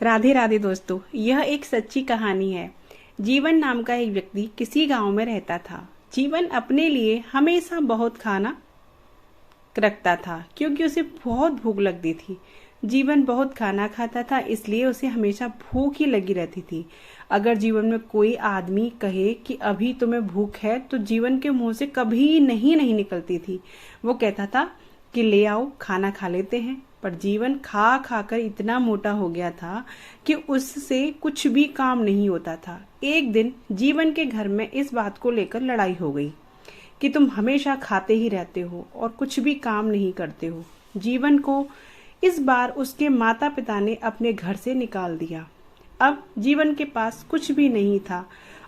राधे राधे दोस्तों, यह एक सच्ची कहानी है। जीवन नाम का एक व्यक्ति किसी गांव में रहता था। जीवन अपने लिए हमेशा बहुत खाना रखता था क्योंकि उसे बहुत भूख लगती थी। जीवन बहुत खाना खाता था, इसलिए उसे हमेशा भूख ही लगी रहती थी। अगर जीवन में कोई आदमी कहे कि अभी तुम्हें भूख है, तो जीवन के मुंह से कभी नहीं निकलती थी। वो कहता था कि ले आओ, खाना खा लेते हैं। पर जीवन खा खा कर इतना मोटा हो गया था कि उससे कुछ भी काम नहीं होता था। एक दिन जीवन के घर में इस बात को लेकर लड़ाई हो गई कि तुम हमेशा खाते ही रहते हो और कुछ भी काम नहीं करते हो। जीवन को इस बार उसके माता पिता ने अपने घर से निकाल दिया। अब जीवन के पास कुछ भी नहीं था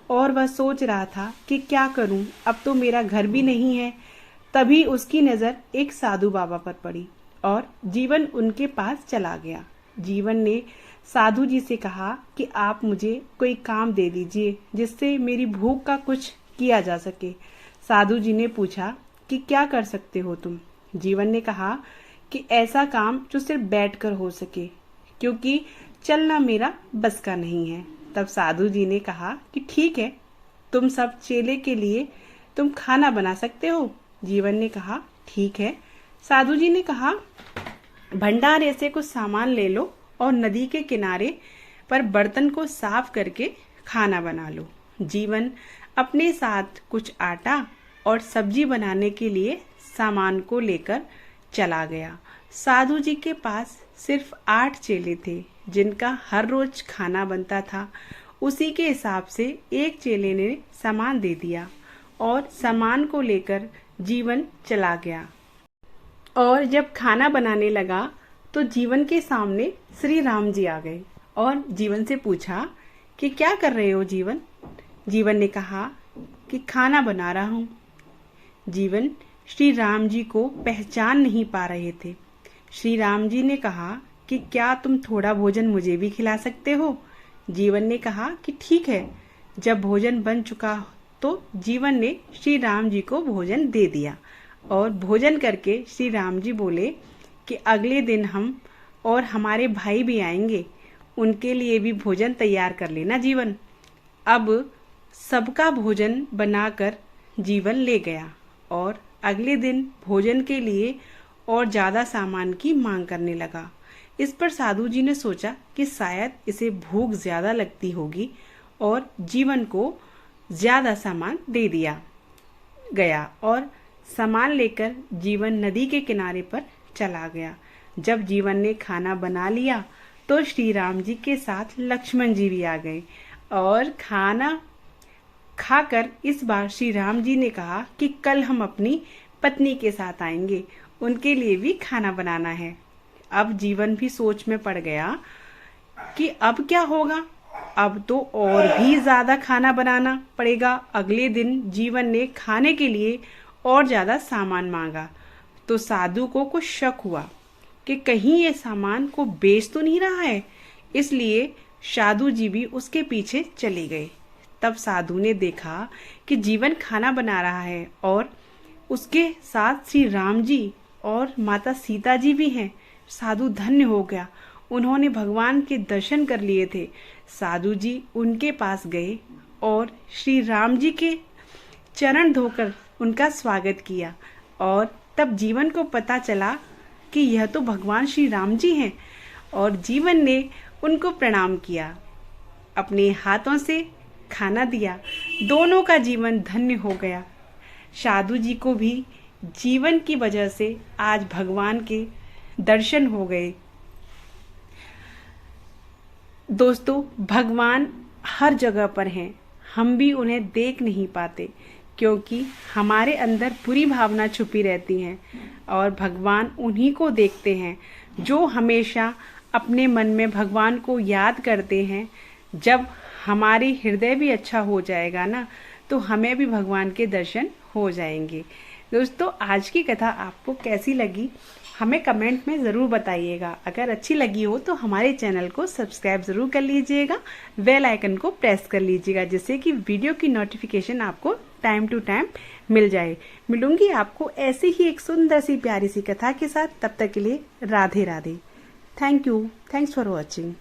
और वह सोच रहा था कि क्या करूं, अब तो मेरा घर भी नहीं है। तभी उसकी नजर एक साधु बाबा पर पड़ी और जीवन उनके पास चला गया। जीवन ने साधु जी से कहा कि आप मुझे कोई काम दे दीजिए जिससे मेरी भूख का कुछ किया जा सके। साधु जी ने पूछा कि क्या कर सकते हो तुम। जीवन ने कहा कि ऐसा काम जो सिर्फ बैठकर हो सके, क्योंकि चलना मेरा बस का नहीं है। तब साधु जी ने कहा कि ठीक है, तुम सब चेले के लिए तुम खाना बना सकते हो। जीवन ने कहा ठीक है। साधु जी ने कहा भंडारे से कुछ सामान ले लो और नदी के किनारे पर बर्तन को साफ करके खाना बना लो। जीवन अपने साथ कुछ आटा और सब्जी बनाने के लिए सामान को लेकर चला गया। साधु जी के पास सिर्फ 8 चेले थे जिनका हर रोज खाना बनता था। उसी के हिसाब से एक चेले ने सामान दे दिया और सामान को लेकर जीवन चला गया। और जब खाना बनाने लगा तो जीवन के सामने श्री राम जी आ गए और जीवन से पूछा कि क्या कर रहे हो जीवन। जीवन ने कहा कि खाना बना रहा हूँ। जीवन श्री राम जी को पहचान नहीं पा रहे थे। श्री राम जी ने कहा कि क्या तुम थोड़ा भोजन मुझे भी खिला सकते हो। जीवन ने कहा कि ठीक है। जब भोजन बन चुका तो जीवन ने श्री राम जी को भोजन दे दिया और भोजन करके श्री राम जी बोले कि अगले दिन हम और हमारे भाई भी आएंगे, उनके लिए भी भोजन तैयार कर लेना जीवन। अब सबका भोजन बनाकर जीवन ले गया और अगले दिन भोजन के लिए और ज्यादा सामान की मांग करने लगा। इस पर साधु जी ने सोचा कि शायद इसे भूख ज्यादा लगती होगी और जीवन को ज्यादा सामान दे दिया गया और सामान लेकर जीवन नदी के किनारे पर चला गया। जब जीवन ने खाना बना लिया तो श्री राम जी के साथ लक्ष्मण जी भी आ गए और खाना खाकर इस बार श्री राम जी ने कहा कि कल हम अपनी पत्नी के साथ आएंगे, उनके लिए भी खाना बनाना है। अब जीवन भी सोच में पड़ गया कि अब क्या होगा, अब तो और भी ज्यादा खाना बनाना पड़ेगा। अगले दिन जीवन ने खाने के लिए और ज्यादा सामान मांगा तो साधु को कुछ शक हुआ कि कहीं ये सामान को बेच तो नहीं रहा है, इसलिए साधु जी भी उसके पीछे चले गए। तब साधु ने देखा कि जीवन खाना बना रहा है और उसके साथ श्री राम जी और माता सीता जी भी हैं। साधु धन्य हो गया, उन्होंने भगवान के दर्शन कर लिए थे। साधु जी उनके पास गए और श्री राम जी के चरण धोकर उनका स्वागत किया और तब जीवन को पता चला कि यह तो भगवान श्री राम जी हैं और जीवन ने उनको प्रणाम किया, अपने हाथों से खाना दिया। दोनों का जीवन धन्य हो गया। साधु जी को भी जीवन की वजह से आज भगवान के दर्शन हो गए। दोस्तों, भगवान हर जगह पर हैं, हम भी उन्हें देख नहीं पाते क्योंकि हमारे अंदर बुरी भावना छुपी रहती है और भगवान उन्हीं को देखते हैं जो हमेशा अपने मन में भगवान को याद करते हैं। जब हमारी हृदय भी अच्छा हो जाएगा ना, तो हमें भी भगवान के दर्शन हो जाएंगे। दोस्तों, आज की कथा आपको कैसी लगी हमें कमेंट में ज़रूर बताइएगा। अगर अच्छी लगी हो तो हमारे चैनल को सब्सक्राइब ज़रूर कर लीजिएगा, बेल आइकन को प्रेस कर लीजिएगा जिससे कि वीडियो की नोटिफिकेशन आपको टाइम टू टाइम मिल जाए। मिलूंगी आपको ऐसी ही एक सुंदर सी प्यारी सी कथा के साथ। तब तक के लिए Radhe Radhe. Thank you. Thanks for watching.